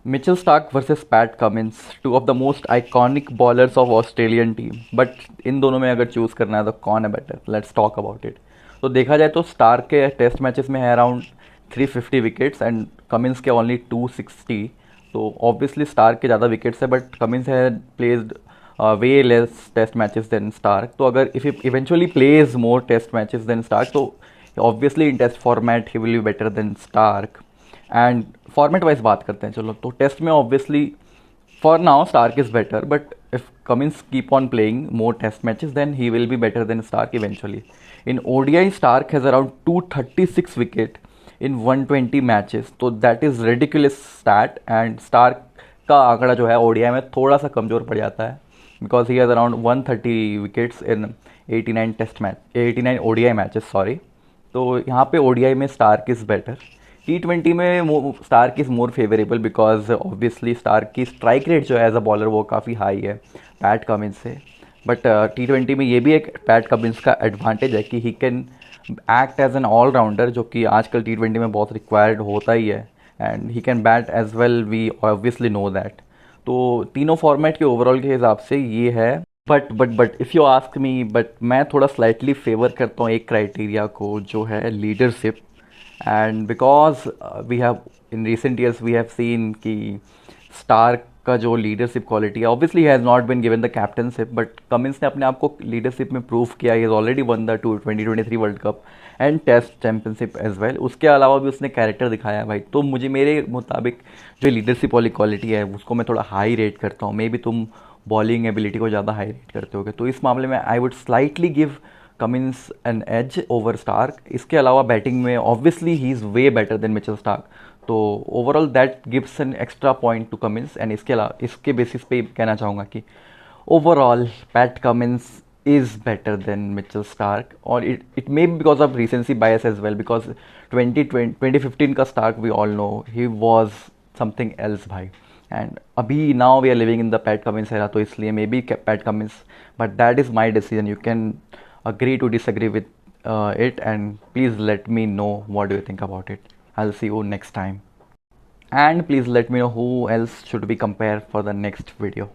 Mitchell Stark versus Pat Cummins, two of the most iconic bowlers of Australian team. But in दोनों में अगर choose करना है तो कौन है better, let's talk about it. तो देखा जाए तो स्टार्क के टेस्ट मैचेस में है अराउंड 350 विकेट्स एंड कमिंस के ओनली 260. तो ऑब्वियसली स्टार्क के ज़्यादा विकेट्स है बट कमिंस है played way less test matches than Starc. तो अगर if eventually plays more test matches than Starc तो obviously in test format he will be better than Starc. And format wise बात करते हैं चलो, तो टेस्ट में obviously for now Starc is better but if Cummins keep on playing more test matches then he will be better than Starc eventually. In ODI Starc has around 236 wicket in 120 matches, तो that is ridiculous stat. And Starc का आंकड़ा जो है ODI में थोड़ा सा कमज़ोर पड़ जाता है because he has around 130 wickets in 89 test match 89 ODI matches sorry. तो यहाँ पे ओडीआई में स्टार्क इज़ बेटर. T20 में Starc is more favourable because obviously Starc की स्ट्राइक रेट जो है एज अ बॉलर वो काफ़ी हाई है पैट कमिंस से. बट T20 में ये भी एक पैट कमिंस का एडवांटेज है कि he can act as an allrounder, जो कि आजकल T20 में बहुत रिक्वायर्ड होता ही है. And he can bat as well, we obviously know that. तो तीनों फॉर्मेट के ओवरऑल के हिसाब से ये है. But if you ask me, but मैं थोड़ा स्लाइटली फेवर करता हूँ एक क्राइटेरिया को जो है leadership. And because we have in recent years we have seen कि स्टार्क का जो लीडरशिप क्वालिटी है obviously has not been given the captaincy but Cummins ने अपने आप को लीडरशिप में प्रूव किया. He has already won the 2023 world cup and test championship as well. उसके अलावा भी उसने कैरेक्टर दिखाया है भाई. तो मुझे मेरे मुताबिक जो लीडरशिप वाली क्वालिटी है उसको मैं थोड़ा हाई रेट करता हूँ. मे बी तुम बॉलिंग एबिलिटी को ज़्यादा हाई रेट करते होगे, तो इस मामले में I would slightly give Cummins an edge over Starc. इसके अलावा बैटिंग में obviously he is way better than Mitchell Starc. तो overall that gives an extra point to Cummins. And इसके अलावा इसके बेसिस पे कहना चाहूँगा कि overall Pat Cummins is better than Mitchell Starc. और it may be because of recency bias as well because 2015 का Starc we all know he was something else भाई. एंड अभी now we are living in the Pat Cummins era, तो इसलिए may be Pat Cummins. But that is my decision. You can agree to disagree with it and please let me know what do you think about it. I'll see you next time and please let me know who else should we compare for the next video.